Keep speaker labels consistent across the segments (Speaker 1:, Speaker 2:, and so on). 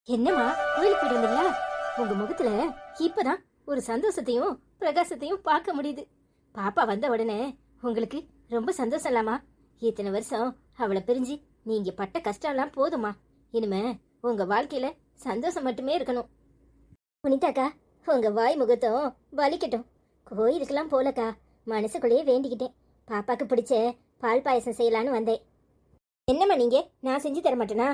Speaker 1: என்னம்மா கோயிலுக்கு போயிட்டு வந்தீங்களா? உங்க முகத்துல இப்பதான் ஒரு சந்தோஷத்தையும் பிரகாசத்தையும் பார்க்க முடியுது. பாப்பா வந்த உடனே உங்களுக்கு ரொம்ப சந்தோஷம் இல்லாமா? இத்தனை வருஷம் அவளை பிரிஞ்சு நீங்க பட்ட கஷ்டம் எல்லாம் போதுமா? இனிமே உங்க வாழ்க்கையில சந்தோஷம் மட்டுமே இருக்கணும். புனிதாக்கா, உங்க வாய் முகத்தம் வலிக்கட்டும். கோயிலுக்கெல்லாம் போலக்கா, மனசுக்குள்ளேயே வேண்டிக்கிட்டேன். பாப்பாக்கு பிடிச்ச பால் பாயசம் செய்யலான்னு வந்தேன். என்னம்மா நீங்க, நான் செஞ்சு தர மாட்டேனா?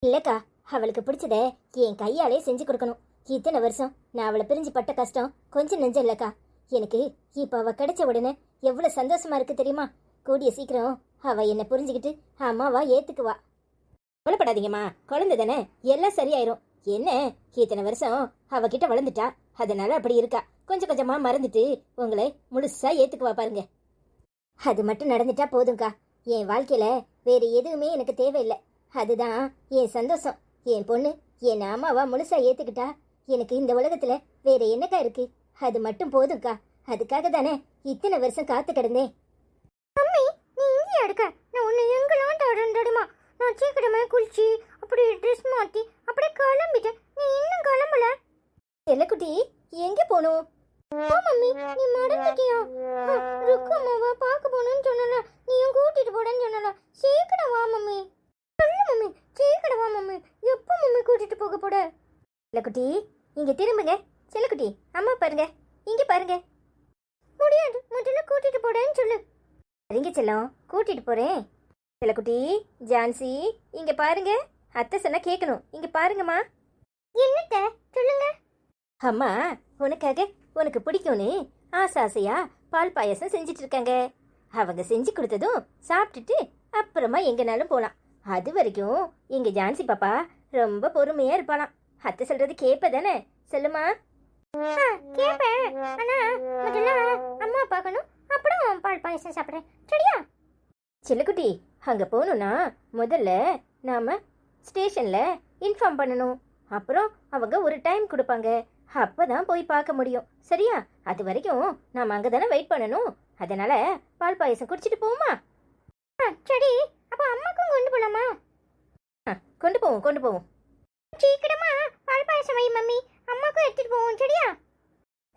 Speaker 1: இல்லக்கா, அவளுக்கு பிடிச்சத என் கையாலே செஞ்சு கொடுக்கணும். இத்தனை வருஷம் நான் அவளை பிரிஞ்சு பட்ட கஷ்டம் கொஞ்சம் நெஞ்சம் இல்லக்கா. எனக்கு இப்ப அவ கிடைச்ச உடனே எவ்வளவு சந்தோஷமா இருக்கு தெரியுமா? கூடிய சீக்கிரம் அவ என்னை புரிஞ்சுக்கிட்டு அம்மாவா ஏத்துக்குவா. கவலைப்படாதீங்கம்மா, குழந்தை தானே, எல்லாம் சரியாயிரும். என்ன இத்தனை வருஷம் அவகிட்ட வளர்ந்துட்டா, அதனால அப்படி இருக்கா. கொஞ்சம் கொஞ்சமா மறந்துட்டு உங்களை முழுசா ஏத்துக்குவா பாருங்க. அது மட்டும் நடந்துட்டா போதும்க்கா. என் வாழ்க்கையில வேற எதுவுமே எனக்கு தேவையில்லை. அதுதான் என் சந்தோஷம். என் பொண்ணு என் அம்மாவா முழுசா ஏத்துக்கிட்டா எனக்கு இந்த உலகத்துல வேற என்னக்கா இருக்கு? அது மட்டும் போதும்க்கா. அதுக்காக தானே இத்தனை வருஷம் காத்து கிடந்தேன். மம்மி, நீ இங்கே எடுக்க, நான் உன்னை எங்கெல்லாம் தொடர்ந்துடுமா? நான் சீக்கிரமா குளிச்சு அப்படி ட்ரெஸ் மாட்டி அப்படியே கிளம்பிட்டேன். நீ இன்னும் கிளம்பல? செல்லக்குட்டி, எங்க போகணும்? மம்மி, நீ மறந்துட்டியா? ருக்கு அம்மாவா பார்க்க போகணும்னு சொன்னல, நீயும் கூட்டிட்டு போடன்னு சொன்னல. சீக்கிரம் வா மம்மி. சொல்லு மம்மி, சீக்கிரம் வா மம்மி. எப்போ மம்மி கூட்டிட்டு போக போட? செல்லக்குட்டி, இங்க திரும்புங்க. செல்லக்குட்டி, அம்மா பாருங்க, இங்க பாருங்க. முடியாது, முதல்ல கூட்டிட்டு போடன்னு சொல்லு. சரிங்க செல்லம், கூட்டிட்டு போறேன். செல்லக்குட்டி, ஜான்சி, இங்க பாருங்க. அத்தை சொன்னா கேட்கணும். இங்க பாருங்கம்மா. என்னத்த சொல்லுங்க. அம்மா உனக்காக, உனக்கு பிடிக்கும்னு ஆசையா பால் பாயசம் செஞ்சிட்டு இருக்காங்க. அவங்க செஞ்சு கொடுத்ததும் சாப்பிட்டுட்டு அப்புறமா எங்கனாலும் போலாம். அது வரைக்கும் எங்க ஜான்சி பாப்பா ரொம்ப பொறுமையா இருப்பாளாம். அத்தை சொல்றது கேப்ப தானே? சொல்லுமா. கேப்பேன், ஆனா முதல்ல அம்மா பார்க்கணும், அப்புறம் பால் பாயசம் சாப்பிட்றேன். சரியா? செல்லுக்குட்டி, அங்க போகணும்னா முதல்ல நாம ஸ்டேஷன்ல இன்ஃபார்ம் பண்ணணும். அப்புறம் அவங்க ஒரு டைம் கொடுப்பாங்க, அப்பதான் போய் பார்க்க முடியும். சரியா? அது வரைக்கும் நாம அங்கதானே வெயிட் பண்ணணும். அதனால பால் பாயசம் குடிச்சிட்டு போவோமா? சரி, அப்ப அம்மாக்கும் கொண்டு போலாமா? கொண்டு போவோம், கொண்டு போவோம். சீக்கிரமா பால் பாயசம் வை மம்மி, அம்மாக்கும் எடுத்துட்டு போவோம். சரியா?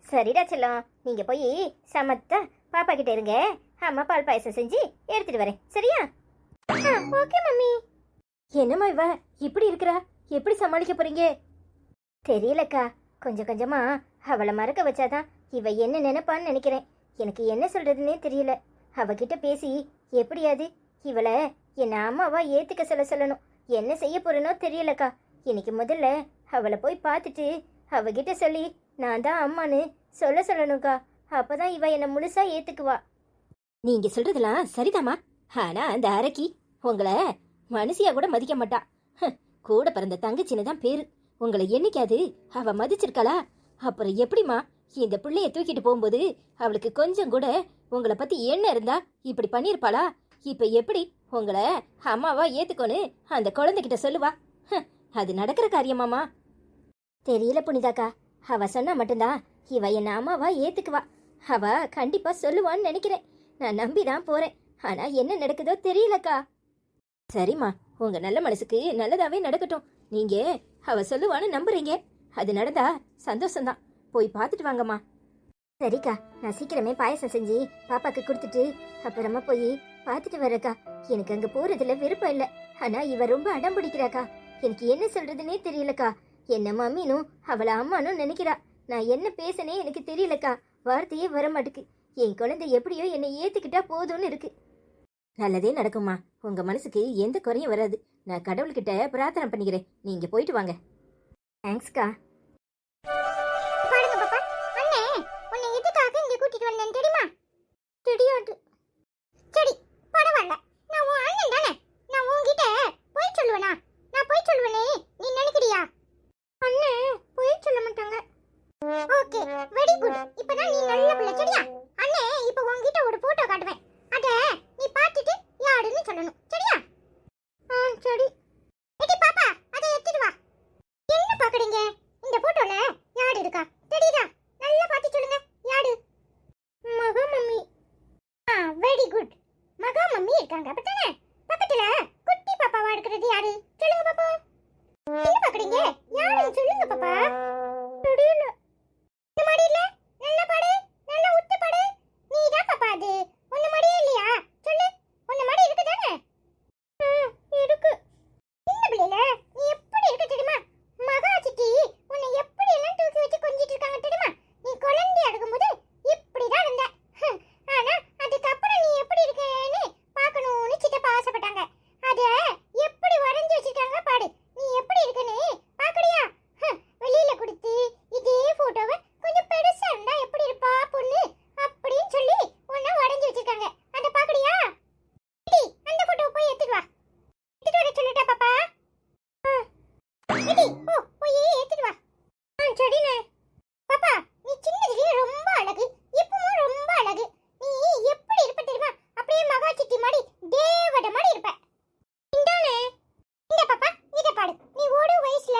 Speaker 1: சரிடா செல்லம், நீங்க போய் சமத்தா பாப்பா கிட்ட இருங்க. அம்மா பால் பாயசம் செஞ்சு எடுத்துட்டு வரேன். சரியா? Okay mummy. என்னம்மா இவ இப்படி இருக்கிறா? எப்படி சமாளிக்க போறீங்க? தெரியலக்கா, கொஞ்சம் கொஞ்சமா அவளை மறக்க வச்சாதான் இவ என்ன நினைப்பான்னு நினைக்கிறேன். எனக்கு என்ன சொல்றதுன்னே தெரியல. அவகிட்ட பேசி எப்படியாது இவளை என்ன அம்மாவா ஏத்துக்க சொல்லணும். என்ன செய்ய போறேனோ தெரியலக்கா. இன்னைக்கு முதல்ல அவளை போய் பார்த்துட்டு அவகிட்ட சொல்லி நான் தான் அம்மான்னு சொல்லணும்க்கா. அப்பதான் இவ என்ன முழுசா ஏத்துக்குவா. நீங்க சொல்றதெல்லாம் சரிதாம்மா. ஆனா அந்த அரக்கி உங்களை மனுஷியா கூட மதிக்க மாட்டா. கூட பிறந்த தங்கச்சின்னு தான் பேரு. உங்களை என்னைக்காது அவ மதிச்சிருக்காளா? அப்புறம் எப்படிமா இந்த பிள்ளைய தூக்கிட்டு போகும்போது அவளுக்கு கொஞ்சம் கூட உங்களை பத்தி என்ன இருந்தா இப்படி பண்ணிருப்பாளா? இப்ப எப்படி உங்களை அம்மாவா ஏத்துக்கோன்னு அந்த குழந்தைகிட்ட சொல்லுவா? அது நடக்கிற காரியமாமா? தெரியல புனிதாக்கா. அவ சொன்னா மட்டும்தான் இவ என்ன அம்மாவா ஏத்துக்குவா. அவ கண்டிப்பா சொல்லுவான்னு நினைக்கிறேன். நான் நம்பிதான் போறேன். ஆனா என்ன நடக்குதோ தெரியலக்கா. சரிம்மா, உங்க நல்ல மனசுக்கு நல்லதாவே நடக்கட்டும். நீங்க அவ சொல்லுவான்னு நம்புறீங்க. அது நடந்தா சந்தோஷம்தான். போய் பார்த்துட்டு வாங்கம்மா. சரிக்கா, நான் சீக்கிரமே பாயசம் செஞ்சு பாப்பாக்கு கொடுத்துட்டு அப்புறமா போய் பார்த்துட்டு வரக்கா. எனக்கு அங்க போறதுல விருப்பம் இல்ல. ஆனா இவ ரொம்ப அடம் பிடிக்கிறாக்கா. எனக்கு என்ன சொல்றதுன்னே தெரியலக்கா. என்ன மம்மினும் அவளை அம்மானும் நினைக்கிறா. நான் என்ன பேசனே எனக்கு தெரியலக்கா. வார்த்தையே வர மாட்டுக்கு. என் குழந்தை எப்படியோ என்னை ஏத்துக்கிட்டா போதும்னு இருக்கு. நல்லதே நடக்குமா. உங்க மனசுக்கு எந்த குறையும் வராது. நான் கடவுள்கிட்ட பிரார்த்தனை பண்ணிக்கிறேன். நீங்க போயிட்டு வாங்க. தேங்க்ஸ்க்கா.
Speaker 2: பாருங்க பாப்பா, அண்ணே உன்னை எதுக்காக இங்க கூட்டிட்டு வந்தேன் தெரியுமா? தெரியாது. சரி, பரவாயில்ல. நான் உன் அண்ணன் தானே. நான் உன்கிட்ட போய் சொல்லுவேனா? நான் போய் சொல்லுவேனே நீ நினைக்கிறியா? அண்ணே போய் சொல்ல மாட்டாங்க. Okay, very good. இப்பதான் நீ நல்ல பிள்ளை. சரியா? அண்ணே இப்போ உன்கிட்ட ஒரு போட்டோ காட்டுவேன். அத நீ பார்த்துட்டு யாருன்னு சொல்லணும். சரியா? சரி. ஏடி பாப்பா, அதை எடுத்துட்டு வா. என்ன பாக்குறீங்க? இந்த போட்டோல யாரு இருக்கா தெரியுதா? நல்லா பார்த்து சொல்லுங்க. யாரு? மகா மம்மி. Very good. மகா மம்மி இருக்காங்க. அப்படிதானே? பக்கத்துல குட்டி பாப்பாவா இருக்கிறது யாரு? சொல்லுங்க பாப்பா. என்ன பாக்குறீங்க? தெரியலையே, யாருன்னு சொல்லுங்க பாப்பா. தெரியல. இந்த மாதிரி இல்ல, நல்லா பாடு, நல்லா உத்து பாடு. நீதான் பாப்பா அது. உன்ன மாதிரியே இல்லையா? சொல்லு, உன்ன மாதிரி இருக்கு தானே? இருக்கு. சின்ன பிள்ளைல நீ எப்படி இருக்க தெரியுமா? மகா சித்தி உன்னை எப்படி எல்லாம் தூக்கி வச்சு கொஞ்சிட்டு இருக்காங்க தெரியுமா? நீ குழந்தையா இருக்கும்போது இப்படிதான் இருந்த. ஆனா அதுக்கப்புறம் நீ எப்படி இருக்கேன்னு பார்க்கணும்னு சித்தப்பா ஆசைப்பட்டாங்க. அத எப்படி வரைஞ்சு வச்சிருக்காங்க பாடு. நீ எப்படி இருக்கன்னு பாக்கறியா? வெளியில கொடுத்து இதே போட்டோவை கொஞ்சம் பெருசா இருந்தா எப்படி இருப்பா பொண்ணு அப்படின்னு சொல்லி உன்னை வரைஞ்சு வச்சிருக்காங்க. அத பாக்கறியா? அந்த போட்டோவை போய் எடுத்துட்டு வா. எடுத்துட்டு வர சொல்லிட்டா பாப்பா. இடி ஓ போய் எடுத்துட்டு வா. சரிண்ணே. பாப்பா நீ சின்னதுலயே ரொம்ப அழகு, இப்பவும் ரொம்ப அழகு. நீ எப்படி இருப்ப தெரியுமா? அப்படியே மகா சித்தி மாதிரி தேவத மாதிரி இருப்ப. இந்தானே இந்த பாப்பா இத பாடு. நீ ஒரு வயசுல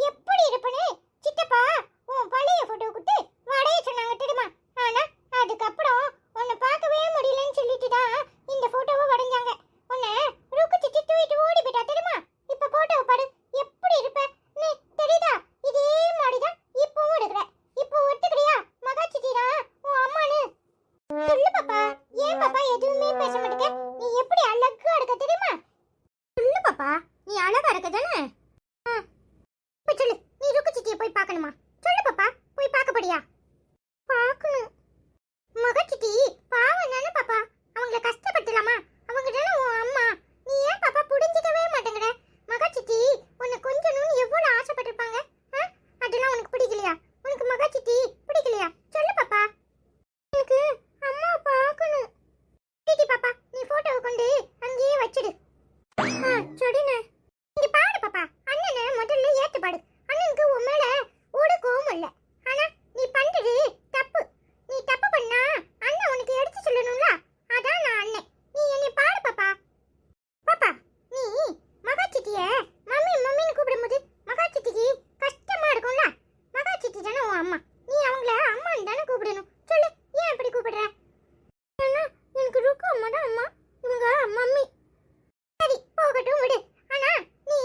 Speaker 2: எப்படி இருப்பனே சித்தப்பா உன் பழைய போட்டோ கொடுத்து வரைய சொன்னாங்க தெரியுமா? ஆனா அதுக்கப்புறம் உன்னை பார்க்கவே முடியலன்னு சொல்லிட்டு தான் இந்த போட்டோவை வரைஞ்சாங்க. உன்னை ருக்கு சித்தி தூக்கிட்டு ஓடி போயிட்டா தெரியுமா? இப்ப போட்டோவை பாடு, எப்படி இருப்ப நீ தெரியுதா? இதே மாதிரிதான் இப்பவும் இருக்கிற. இப்போ ஒத்துக்கிறியா மகா சித்தி தான் உன் அம்மானு? சொல்லு பாப்பா. ஏன் பாப்பா எதுவுமே பேச மாட்டேங்க? நீ எப்படி அழகா இருக்க தெரியுமா? சொல்லு பாப்பா, நீ அழகா இருக்க தானே? இப்ப சொல்லு, நீ ருக்கு சித்தியை போய் பார்க்கணுமா? சொல்லு பாப்பா, போய் பார்க்க போறியா? பார்க்கணும். மகா சித்தி பாவம் தானே பாப்பா, அவங்கள கஷ்டப்படுத்தலாமா? அவங்க தானே உன் அம்மா. நீ ஏன் பாப்பா புரிஞ்சிக்கவே மாட்டேங்கிற? மகா சித்தி உன்னை கொஞ்சணும்னு எவ்வளவு ஆசைப்பட்டிருப்பாங்க. அதெல்லாம் உனக்கு பிடிக்கலையா? உனக்கு மகா சித்தி பிடிக்கலையா? சொல்லு பாப்பா. எனக்கு அம்மா பார்க்கணும். சித்தி பாப்பா, நீ போட்டோவை கொண்டு அங்கேயே வச்சிடு. சரிண்ணே. இங்க பாடு பாப்பா. அண்ணனை முதல்ல ஏத்து பாடு. அண்ணனுக்கு உன் மேல ஒரு கோவம் இல்ல. ஆனா நீ பண்றது தப்பு. நீ தப்பு பண்ணா அண்ணன் உனக்கு எடுத்து சொல்லணும்ல. அதான் நான் அண்ணன். நீ என்னை பாடு பாப்பா. பாப்பா நீ மகா சித்திய மம்மி மம்மின்னு கூப்பிடும்போது மகா சித்திக்கு கஷ்டமா இருக்கும்ல. மகா சித்தி தானே உன் அம்மா. நீ அவங்கள அம்மான்னு தானே கூப்பிடணும். சொல்லு, ஏன் இப்படி கூப்பிடுற? ஏன்னா எனக்கு ருக்கு அம்மா தான் அம்மா, இவங்க மம்மி. சரி போகட்டும் விடு. ஆனா நீ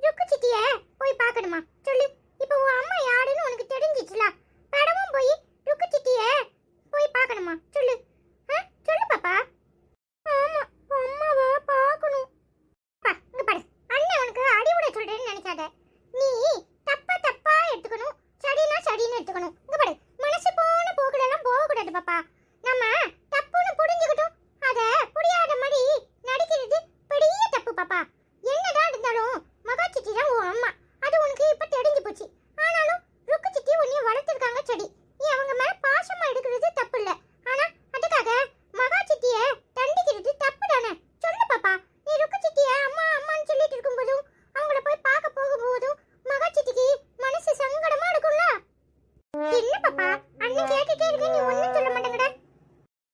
Speaker 2: ருக்கு சித்திய போய் பார்க்கணுமா? சொல்லு. இப்போ உன் அம்மா யாருன்னு உனக்கு தெரிஞ்சிச்சுல. படமும் போய் ருக்கு சித்திய போய் பார்க்கணுமா? சொல்லு. சொல்லு பாப்பா. ஆமா, அம்மாவை பார்க்கணும். பா இங்க பாரு. அண்ணன் உனக்கு அடிவுட சொல்றேன்னு நினைக்காத. நீ தப்பா தப்பா எடுத்துக்கணும், சரினா சரின்னு எடுத்துக்கணும். இங்க பாரு, மனசு போன போக்குல எல்லாம் போக கூடாது பாப்பா. நம்ம தப்புன்னு புரிஞ்சுக்கிட்டோம், அத புரியாத மாதிரி நடிக்கிறது பெரிய தப்பு பாப்பா. என்னதான் இருந்தாலும் மகா சித்தி தான் உன் அம்மா. அது உனக்கு இப்ப தெரிஞ்சு போச்சு. ஆனாலும் ருக்கு சித்தி உன்னைய வளர்த்திருக்காங்க. சரி, நீ அவங்க மேல பாசமா எடுக்கிறது தப்பு இல்ல. ஆனா அதுக்காக மகா சித்திய தண்டிக்கிறது தப்பு தானே? சொல்லு பாப்பா. நீ ருக்கு சித்திய அம்மா அம்மான்னு சொல்லிட்டு இருக்கும்போதும் அவங்கள போய் பார்க்க போகும்போதும் மகா சித்திக்கு மனசு சங்கடமா இருக்கும்ல. என்ன பாப்பா அண்ணன் கேட்டுட்டே இருக்க, நீ ஒண்ணும் சொல்ல மாட்டேங்கட.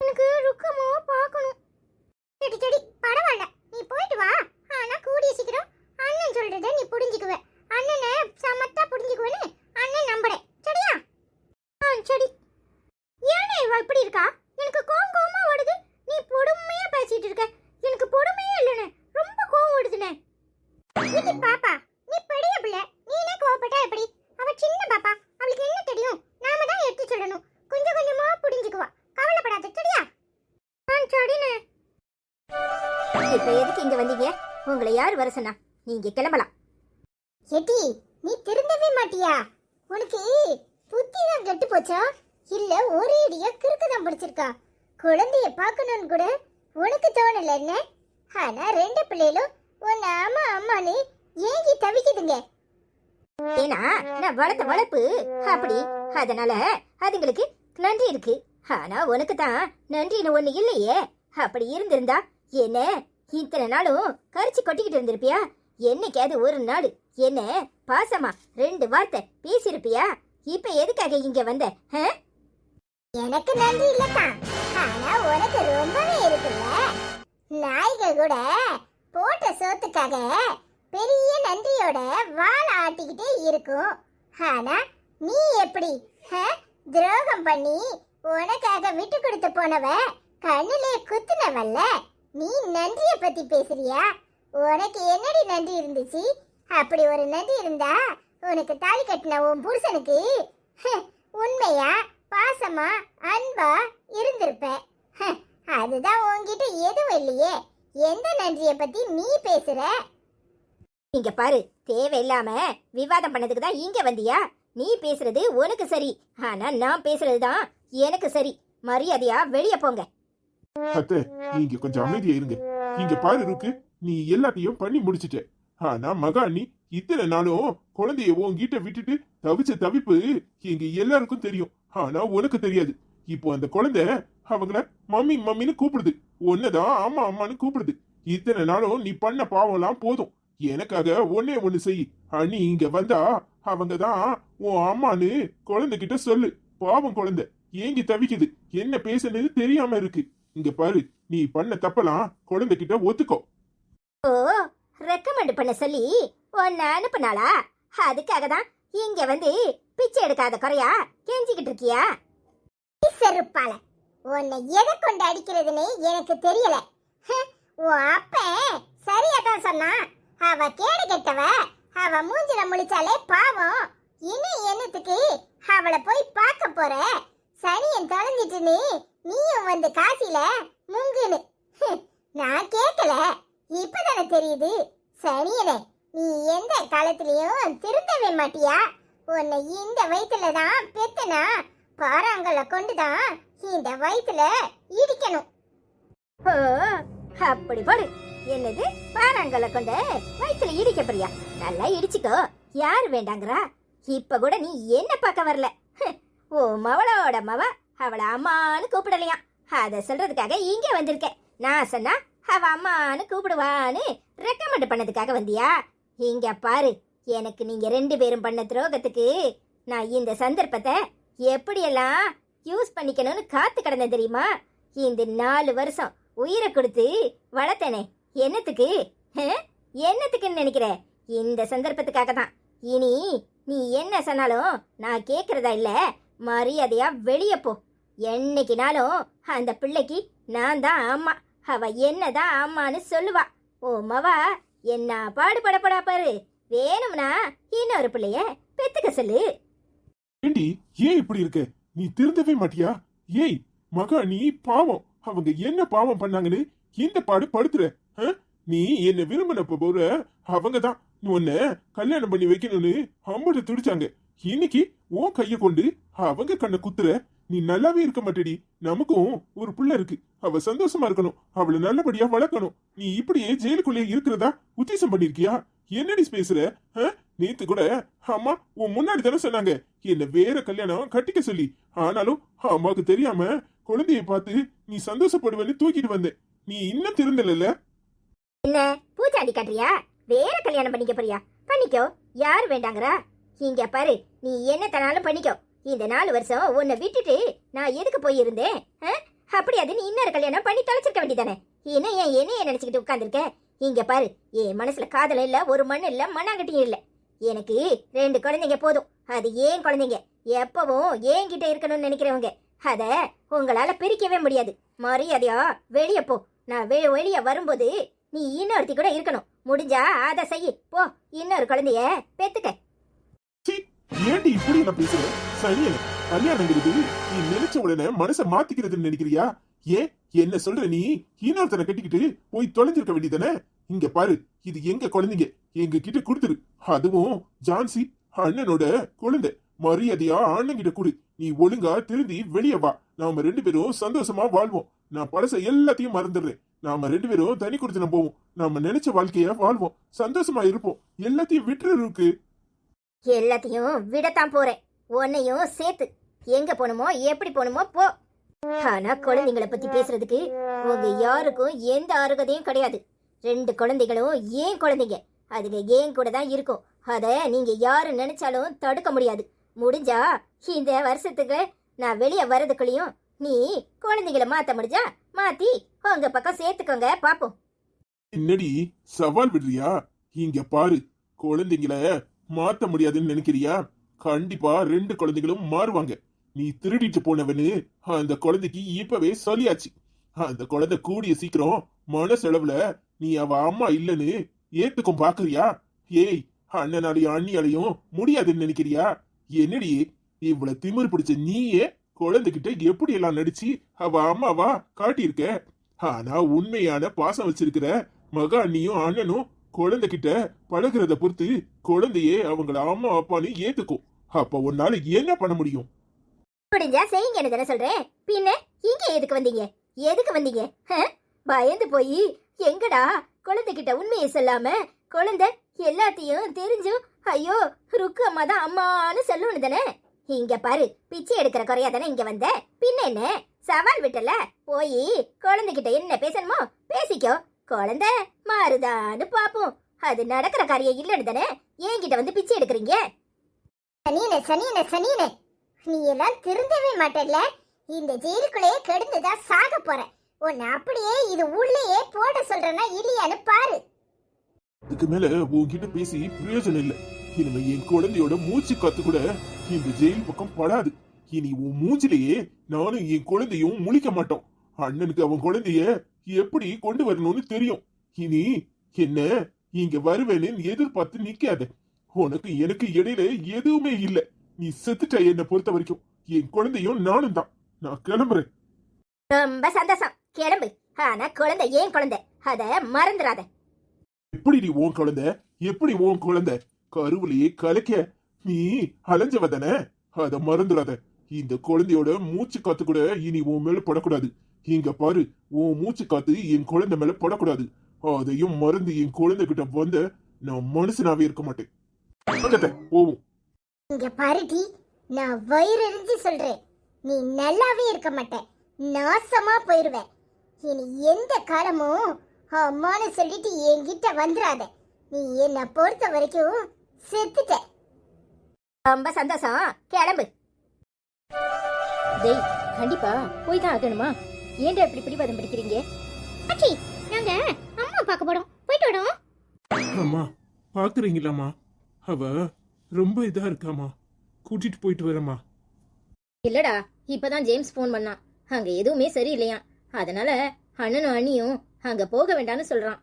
Speaker 2: எனக்கு ருக்கமோ பார்க்கணும். சரி சரி பரவாயில்ல, நீ போயிட்டு வா. ஆனா கூடிய சீக்கிரம் அண்ணன் சொல்றத நீ புரிஞ்சுக்குவ. அண்ணனை சமத்தா புரிஞ்சுக்குவேன்னு அண்ணன் நம்புறேன். சரியா? சரி. ஏனே இவ இப்படி இருக்கா? எனக்கு கோவமா வருது. நீ பொறுமையா பேசிட்டு இருக்க. எனக்கு பொறுமையே இல்லனே, ரொம்ப கோவம் வருதுனே. இது பாப்பா, நீ பெரிய பிள்ளை, நீனே கோவப்பட்டா எப்படி? அவ சின்ன பாப்பா, அவளுக்கு என்ன தெரியும்? நாம தான் எடுத்து சொல்லணும். கொஞ்சம் கொஞ்சமா புரிஞ்சுக்குவா. கவலைப்படாத. சரியா? சரிண்ணே.
Speaker 1: இப்ப எதுக்கு இங்க வந்தீங்க? உங்களை யார் வர சொன்னா? நீங்க கிளம்பலாம்.
Speaker 2: எடி நீ திருந்தவே மாட்டியா? உனக்கு புத்தி தான் கெட்டு போச்சா? இல்ல ஒரே இடியா கிறுக்கு தான் பிடிச்சிருக்கா? குழந்தைய பார்க்கணும்னு கூட உனக்கு தோணல என்ன? ஆனா ரெண்டு பிள்ளைகளும் உன்னை அம்மா அம்மான்னு ஏங்கி தவிக்குதுங்க.
Speaker 1: ஏன்னா நான் வளர்த்த வளர்ப்பு அப்படி, அதனால அதுங்களுக்கு நன்றி இருக்கு. ஆனா உனக்கு தான் நன்றின்னு ஒண்ணு இல்லையே. அப்படி இருந்திருந்தா என்ன இத்தனை நாளும் கரிச்சு கொட்டிக்கிட்டு இருந்திருப்பியா? என்னைக்காவது ஒரு நாள் என்ன பாசமா ரெண்டு வார்த்தை பேசியிருப்பியா? இப்ப எதுக்காக இங்க வந்த?
Speaker 2: எனக்கு நன்றி இல்லதான், ஆனா உனக்கு ரொம்பவே இருக்குல்ல. நாய்கள் கூட போட்ட சோத்துக்காக பெரிய நன்றியோட வாழ ஆட்டிக்கிட்டே இருக்கும். ஆனா நீ எப்படி துரோகம் பண்ணி உனக்காக விட்டு கொடுத்து போனவ கண்ணிலே குத்துனவல்ல. நீ நன்றிய பத்தி பேசுறியா? உனக்கு என்னடி நன்றி இருந்துச்சு? அப்படி ஒரு நன்றி இருந்தா உனக்கு தாலி கட்டின உன் புருஷனுக்கு உண்மையா பாசமா அன்பா இருந்திருப்ப. அதுதான் உன்கிட்ட எதுவும் இல்லையே. எந்த நன்றிய பத்தி நீ பேசுற?
Speaker 1: இங்க பாரு, தேவையில்லாம விவாதம் பண்ணதுக்கு தான் இங்க வந்தியா? நீ பேசுறது உனக்கு சரி, ஆனா நான் பேசுறதுதான் எனக்கு சரி. மரியாதையா வெளிய போங்க.
Speaker 3: அத்தை, நீங்க கொஞ்சம் அமைதியா இருங்க. இங்க பாரு இருக்கு, நீ எல்லாத்தையும் பண்ணி முடிச்சிட்ட. ஆனா மகாணி இத்தனை நாளும் குழந்தைய உன்கிட்ட விட்டுட்டு தவிச்ச தவிப்பு எங்க எல்லாருக்கும் தெரியும். ஆனா உனக்கு தெரியாது. இப்போ அந்த குழந்தை அவங்கள மம்மி மம்மின்னு கூப்பிடுது, ஒன்னதான் அம்மா அம்மான்னு கூப்பிடுது. இத்தனை நாளும் நீ பண்ண பாவம்லாம் போதும். எனக்காக ஒன்னே ஒண்ணு செய். அண்ணி இங்க வந்தா அவங்க தான் உன் அம்மான்னு குழந்தைகிட்ட சொல்லு. பாவம் குழந்தை ஏங்கி தவிக்குது, என்ன பேசுனது தெரியாம இருக்கு. இங்க பாரு, நீ பண்ண தப்பலாம் குழந்தைகிட்ட ஒத்துக்கோ.
Speaker 1: ஓ, ரெக்கமெண்ட் பண்ண சொல்லி உன்னை அனுப்புனாளா? அதுக்காக தான் இங்க வந்து பிச்சை எடுக்காத குறையா கெஞ்சிக்கிட்டு இருக்கியா?
Speaker 2: செருப்பால உன்னை எதை கொண்டு அடிக்கிறதுன்னு எனக்கு தெரியல. உன் அப்ப சரியா தான் சொன்னா. அவ கேடு கெட்டவ. அவ மூஞ்சில முழிச்சாலே பாவம். இனி என்னத்துக்கு அவளை போய் பார்க்க போற? சனியன் தொலைஞ்சிட்டுன்னு நீயும் வந்து காசில முங்குன்னு நான் கேட்கல. இப்பதானே தெரியுது. சனியனே, நீ எந்த காலத்திலயும் திருந்தவே மாட்டியா? உன்னை இந்த வயிற்றுல தான் பெத்தனா, பாறாங்கல்ல கொண்டுதான் இந்த வயிற்றுல இடிக்கணும்.
Speaker 1: ஓ, அப்படி போடு. என்னது பாறாங்கல்ல கொண்டு வயிற்றுல இடிக்க போறியா? நல்லா இடிச்சுக்கோ, யார் வேண்டாங்கிறா? இப்ப கூட நீ என்ன பார்க்க வரல. ஓ, மவளோட மவ அவளை அம்மான்னு கூப்பிடலையா? அத சொல்றதுக்காக இங்க வந்திருக்கேன். நான் சொன்னா அவ அம்மான்னு கூப்பிடுவான்னு ரெக்கமெண்ட் பண்ணதுக்காக வந்தியா? இங்க பாரு, எனக்கு நீங்க 2 பேரும் பண்ண துரோகத்துக்கு நான் இந்த சந்தர்ப்பத்தை எப்படியெல்லாம் யூஸ் பண்ணிக்கணும்னு காத்து கிடந்தேன் தெரியுமா? இந்த 4 வருஷம் உயிரை கொடுத்து வளர்த்தனே, என்னத்துக்கு? என்னத்துக்குன்னு நினைக்கிற? இந்த சந்தர்ப்பத்துக்காக தான். இனி நீ என்ன சொன்னாலும் நான் கேட்கறதா இல்ல. மரியாதையா வெளியே போ. என்னைக்குனாலும் அந்த பிள்ளைக்கு நான் தான் அம்மா. அவ என்னதான் அம்மான்னு சொல்லுவா. ஓ மவா என்ன பாடுபடப்படா பாரு. வேணும்னா இன்னொரு பிள்ளைய பெத்துக்க சொல்லு.
Speaker 3: ஏண்டி ஏன் இப்படி இருக்க? நீ திருந்தவே மாட்டியா? ஏய் மகா, நீ பாவம். அவங்க என்ன பாவம் பண்ணாங்கன்னு இந்த பாடு படுத்துற? நீ என்ன விரும்பினப்ப போற அவங்க தான் உன்னை கல்யாணம் பண்ணி வைக்கணும்னு அம்மட்ட துடிச்சாங்க. இன்னைக்கு உன் கைய கொண்டு அவங்க கண்ணை குத்துற. நீ நல்லாவே இருக்க மாட்டேடி. நமக்கும் ஒரு புள்ள இருக்கு, அவ சந்தோஷமா இருக்கணும், அவளை நல்லபடியா வளர்க்கணும். நீ இப்படியே ஜெயிலுக்குள்ளே இருக்கிறதா உத்தேசம் பண்ணிருக்கியா? என்னடி பேசுற? நேத்து கூட அம்மா உன் முன்னாடி தானே சொன்னாங்க என்ன வேற கல்யாணம் கட்டிக்க சொல்லி. ஆனாலும் அம்மாவுக்கு தெரியாம குழந்தைய பார்த்து நீ சந்தோஷப்படுவேன்னு தூக்கிட்டு வந்த. நீ இன்னும் திருந்தல.
Speaker 1: என்ன பூச்சாண்டி காட்டுறியா? வேற கல்யாணம் பண்ணிக்க போறியா? பண்ணிக்கோ, யார் வேண்டாங்கறா? இங்க பாரு, நீ என்ன தனாலும் பண்ணிக்கோ. இந்த 4 வருஷம் உன்னை விட்டுட்டு நான் எதுக்கு போயிருந்தேன்? அப்படி அது நீ இன்னொரு கல்யாணம் பண்ணி தொலைச்சிருக்க வேண்டியதானே? என்னைய நினைச்சுக்கிட்டு உட்கார்ந்துருக்க? இங்க பாரு, என் மனசுல காதல் இல்ல, ஒரு மண் இல்ல, மண்ணாங்கட்டியும் இல்ல. எனக்கு 2 குழந்தைங்க போதும். அது ஏன் குழந்தைங்க, எப்பவும் என்கிட்ட இருக்கணும்னு நினைக்கிறவங்க. அத உங்களால பிரிக்கவே முடியாது. மரியாதையா வெளிய போ. நான் வெளிய வரும்போது நீ இன்னொருத்தி கூட இருக்கணும். முடிஞ்சா அத செய்யி போ. இன்னொரு குழந்தைய பெத்துக்க.
Speaker 3: ஏண்டி இப்படி நான் பேசுறேன்? சனியன கல்யாணங்கிறது நீ நினைச்ச உடனே மனசை மாத்திக்கிறதுன்னு நினைக்கிறியா? ஏன் என்ன சொல்ற? நீ இன்னொருத்தனை கட்டிக்கிட்டு போய் தொலைஞ்சிருக்க வேண்டியதானே? இங்க பாரு, இது எங்க குழந்தைங்க, எங்க கிட்ட கொடுத்துரு. அதுவும் ஜான்சி அண்ணனோட குழந்தை. மரியாதையா அண்ணன் கிட்ட கொடு. நீ ஒழுங்கா திருந்தி வெளியே வா. நாம 2 பேரும் சந்தோஷமா வாழ்வோம். நான் பழச எல்லாத்தையும் மறந்துடுறேன். நாம 2 பேரும் தனி கொடுத்து போவோம். நாம நினைச்ச வாழ்க்கைய வாழ்வோம், சந்தோஷமா இருப்போம். எல்லாத்தையும் விட்டுருக்கு.
Speaker 1: எல்லாத்தையும் விடத்தான் போறேன், உன்னையும் சேர்த்து. எங்க போகணுமோ எப்படி போகணுமோ போ. ஆனா குழந்தைங்களை பத்தி பேசுறதுக்கு உங்க யாருக்கும் எந்த அருகதையும் கிடையாது. 2 குழந்தைகளும் ஏன் குழந்தைங்க, அதுங்க ஏன் கூட தான் இருக்கும். அத நீங்க யாரு நினைச்சாலும் தடுக்க முடியாது. முடிஞ்சா இந்த வருஷத்துக்கு நான் வெளியே வர்றதுக்குள்ளயும் நீ குழந்தைகளை மாத்த முடிஞ்சா மாத்தி உங்க பக்கம் சேர்த்துக்கோங்க, பாப்போம்.
Speaker 3: என்னடி சவால் விடுறியா? இங்க பாரு, குழந்தைங்கள மாத்த முடியாதுன்னு நினைக்கிறியா? கண்டிப்பா 2 குழந்தைகளும் மாறுவாங்க. நீ திருடிட்டு போனவனு அந்த குழந்தைக்கு இப்பவே சொல்லியாச்சு. அந்த குழந்தை கூடிய சீக்கிரம் மனசளவுல நீ அவ அம்மா இல்லன்னு ஏத்துக்கும் பாக்குறியா? ஏய், அண்ணனாலையும் அண்ணியாலையும் முடியாதுன்னு நினைக்கிறியா? என்னடி இவ்வளவு திமிரு பிடிச்ச நீயே குழந்தைகிட்ட எப்படி எல்லாம் நடிச்சு அவ அம்மாவா காட்டியிருக்க. ஆனா உண்மையான பாசம் வச்சிருக்கிற மகா அண்ணியும் அண்ணனும் குழந்தைகிட்ட பழகுறத பொறுத்து குழந்தையே அவங்கள அம்மா அப்பான்னு ஏத்துக்கும். அப்ப உன்னால என்ன பண்ண முடியும்?
Speaker 1: முடிஞ்சா செய்யுங்க தானே சொல்றேன். பின்ன இங்க எதுக்கு வந்தீங்க? எதுக்கு வந்தீங்க? பயந்து போய் எங்கடா குழந்தைகிட்ட உண்மையை சொல்லாம குழந்தை எல்லாத்தையும் தெரிஞ்சும் ஐயோ ருக்கு அம்மா தான் அம்மான்னு சொல்லணும் தானே. இங்க பாரு, பிச்சை எடுக்கிற குறையா தானே இங்க வந்த. பின்ன என்ன சவால் விட்டல, போய் குழந்தைகிட்ட என்ன பேசணுமோ பேசிக்கோ. குழந்தை மாறுதான்னு பாப்போம். அது நடக்கிற காரியம் இல்லைன்னு தானே என்கிட்ட வந்து பிச்சை எடுக்கிறீங்க.
Speaker 2: சனியனே சனியனே சனியனே, நீ எல்லாம் திருந்தவே மாட்டேல்ல. இந்த ஜெயிலுக்குள்ளேயே கெடுந்துதான் சாக போற. உன்னை அப்படியே இது உள்ளேயே போட சொல்றேன்னா இல்லையான்னு பாரு.
Speaker 3: இதுக்கு மேல உன்கிட்ட பேசி பிரயோஜனம் இல்ல. இனிமே என் குழந்தையோட மூச்சு காத்து கூட இந்த ஜெயில் பக்கம் படாது. இனி உன் மூச்சிலேயே நானும் என் குழந்தையும் முழிக்க மாட்டோம். அண்ணனுக்கு அவன் குழந்தைய எப்படி கொண்டு வரணும்னு தெரியும். இனி என்ன இங்க வருவேன்னு எதிர்பார்த்து நிக்காத. உனக்கு எனக்கு இடையில எதுவுமே இல்ல. நீ செத்துட்ட. என்னை பொறுத்த வரைக்கும் என் குழந்தையும் நானும் தான். நான் கிளம்புறேன்.
Speaker 1: ரொம்ப சந்தோஷம், கிளம்பு. ஆனா குழந்தை ஏன் குழந்தை, அத மறந்துடாத.
Speaker 3: எப்படி நீ உன் குழந்தை? எப்படி உன் குழந்தை? கருவிலேயே கலைக்க நீ அலைஞ்சவ தானே, அத மறந்துடாத. இந்த குழந்தையோட மூச்சு காத்து கூட இனி உன் மேல படக்கூடாது. இங்க பாரு, உன் மூச்சு காத்து என் குழந்தை மேல படக்கூடாது. அதையும் மறந்து என் குழந்தை கிட்ட வந்த நான் மனுஷனாவே இருக்க மாட்டேன். போவோம்.
Speaker 2: இங்க பாருடி, நான் வயிறறிஞ்சு சொல்றேன், நீ நல்லாவே இருக்க மாட்டேன். நாசமா போயிருவேன். இனி எந்த காலமும் அம்மானு சொல்லிட்டு என்கிட்ட வந்துடாத. நீ என்ன பொறுத்த வரைக்கும் செத்துட்ட.
Speaker 1: ரொம்ப சந்தோஷம், கிளம்பு. டேய், கண்டிப்பா போய் தான் ஆகணுமா? ஏன்டா இப்படி பிடிவாதம் பிடிக்கிறீங்க?
Speaker 2: ஆச்சி, நாங்க அம்மா பார்க்க போறோம், போயிட்டு வரோம்.
Speaker 3: அம்மா பாக்குறீங்களாமா? அவ ரொம்ப இதா இருக்காமா, கூட்டிட்டு போயிட்டு வரமா.
Speaker 1: இல்லடா, இப்பதான் ஜேம்ஸ் போன் பண்ணான். அங்க எதுவுமே சரியில்லையா, அதனால அண்ணனும் அண்ணியும் அங்க போக வேண்டாம்னு சொல்றான்.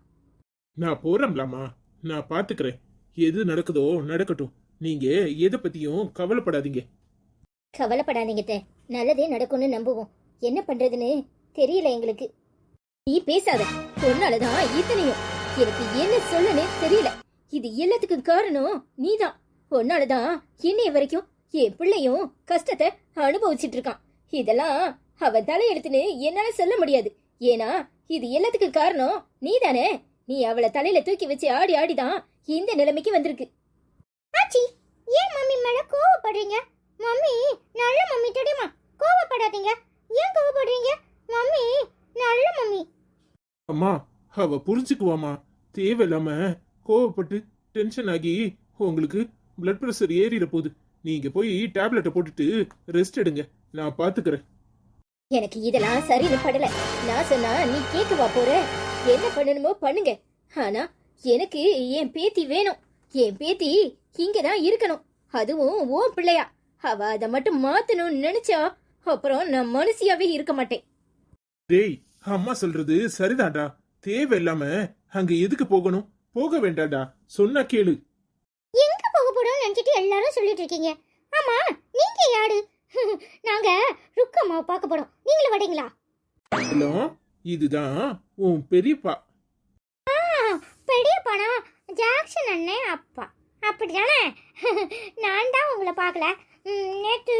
Speaker 3: நான் போறேன்லாமா, நான் பாத்துக்கிறேன். எது நடக்குதோ நடக்கட்டும். நீங்க எதை பத்தியும் கவலைப்படாதீங்க.
Speaker 1: கவலைப்படாதீங்க, நல்லதே நடக்கும்னு நம்புவோம். என்ன பண்றதுன்னு தெரியல எங்களுக்கு. நீ பேசாத, பொண்ணாலதான் இத்தனையும். எனக்கு என்ன சொல்லனே தெரியல. இது எல்லாத்துக்கும் காரணம் நீதான். பொண்ணாலதான் இன்னைய வரைக்கும் என் பிள்ளையும் கஷ்டத்தை அனுபவிச்சிட்டு இருக்கான். இதெல்லாம் அவ தலையெடுத்துன்னு என்னால சொல்ல முடியாது. ஏன்னா இது எல்லாத்துக்கும் காரணம் நீதானே. நீ அவளை தலையில தூக்கி வச்சு ஆடி ஆடிதான் இந்த நிலைமைக்கு வந்திருக்கு.
Speaker 2: ஆச்சி, ஏன் மம்மி மேல கோவப்படுறீங்க? மம்மி நல்ல மம்மி தெரியுமா? கோவப்படாதீங்க. ஏன் கோவப்படுறீங்க? மம்மி நல்ல மம்மி.
Speaker 3: அம்மா, அவ புரிஞ்சுக்குவாமா. தேவையில்லாம கோவப்பட்டு டென்ஷன் ஆகி உங்களுக்கு பிளட் பிரஷர் ஏறிட போகுது. நீங்க போய் டேப்லெட்டை போட்டுட்டு ரெஸ்ட் எடுங்க, நான் பாத்துக்கிறேன்.
Speaker 1: எனக்கு இதெல்லாம் சரின்னு படல. நான் சொன்னா நீ கேட்கவா போற? என்ன பண்ணணுமோ பண்ணுங்க. ஆனா எனக்கு என் பேத்தி வேணும். என் பேத்தி இங்கதான் இருக்கணும். அதுவும் ஓ பிள்ளையா. அவ அதை மட்டும் மாத்தணும்னு நினைச்சா அப்புறம் நான் மனுஷியாவே இருக்க மாட்டேன்.
Speaker 3: டேய், அம்மா சொல்றது சரிதான்டா. தேவையில்லாம அங்க எதுக்கு போகணும்? போக வேண்டாம்டா, சொன்னா கேளு.
Speaker 2: எங்க போக போறோம்னு நினைச்சிட்டு எல்லாரும் சொல்லிட்டு இருக்கீங்க. ஆமா, நீங்க யாரு? நாங்க ருக்கம்மாவை பார்க்க போறோம். நீங்களும் வரீங்களா?
Speaker 3: ஹலோ, இதுதான் உன் பெரியப்பா.
Speaker 2: பெரியப்பானா ஜாக்சன் அண்ணன் அப்பா, அப்படிதானே? நான் தான் உங்களை பார்க்கல. நேற்று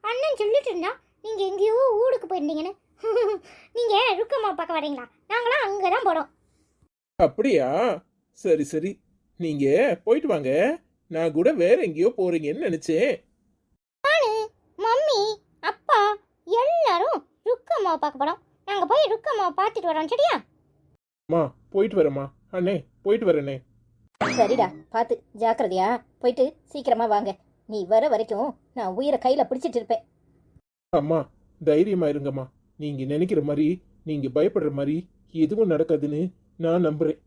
Speaker 2: அண்ணன் சொல்லிட்டு இருந்தா நீங்க எங்கேயோ ஊருக்கு போயிருந்தீங்கன்னு. நீங்க ருக்கம்மா பார்க்க வரீங்களா? நாங்களாம் அங்கதான் போறோம்.
Speaker 3: அப்படியா? சரி சரி, நீங்க போயிட்டு வாங்க. நான் கூட வேற எங்கேயோ போறீங்கன்னு நினைச்சேன்.
Speaker 2: நானு, மம்மி, அப்பா எல்லாரும் ருக்கம்மாவை பார்க்க போறோம். நாங்க போய் ருக்கம்மாவை பார்த்துட்டு வரோம். சரியா?
Speaker 3: அம்மா போயிட்டு வரேம்மா. அண்ணே போயிட்டு வரேனே.
Speaker 1: சரிடா, பாத்து ஜாக்கிரதையா போயிட்டு சீக்கிரமா வாங்க. நீ வர வரைக்கும் நான் உயிரை கையில பிடிச்சிட்டு இருப்பேன்.
Speaker 3: அம்மா தைரியமா இருங்கம்மா. நீங்க நினைக்கிற மாதிரி, நீங்க பயப்படுற மாதிரி எதுவும் நடக்காதுன்னு நான் நம்புறேன்.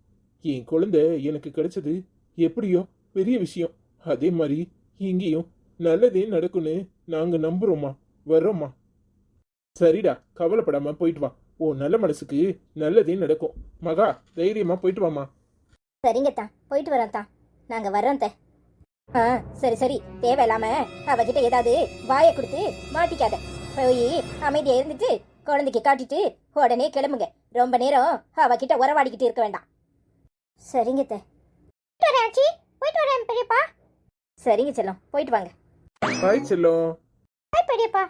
Speaker 3: என் குழந்தை எனக்கு கிடைச்சது எப்படியோ பெரிய விஷயம். அதே மாதிரி இங்கேயும் நல்லதே நடக்கும்னு நாங்க நம்புறோம்மா. வர்றோம்மா. சரிடா, கவலைப்படாம போயிட்டு வா. ஓ நல்ல மனசுக்கு நல்லதே நடக்கும். மகா, தைரியமா போயிட்டு வாமா.
Speaker 1: சரிங்கத்தான், போயிட்டு வரேன் தான். நாங்க வர்றோம். ஆ சரி சரி, தேவையில்லாம அவகிட்ட ஏதாவது வாயை கொடுத்து மாட்டிக்காத. போய் அமைதியா இருந்துட்டு குழந்தைக்கு காட்டிட்டு உடனே கிளம்புங்க. ரொம்ப நேரம் அவகிட்ட உறவாடிக்கிட்டு இருக்க வேண்டாம். சரிங்க அத்தை.
Speaker 2: போயிட்டு வரேன் ஆச்சி, போயிட்டு வரேன் பெரியப்பா.
Speaker 1: சரிங்க செல்லம், போயிட்டு வாங்க.
Speaker 3: பாய் செல்லம்.
Speaker 2: பாய் பெரியப்பா.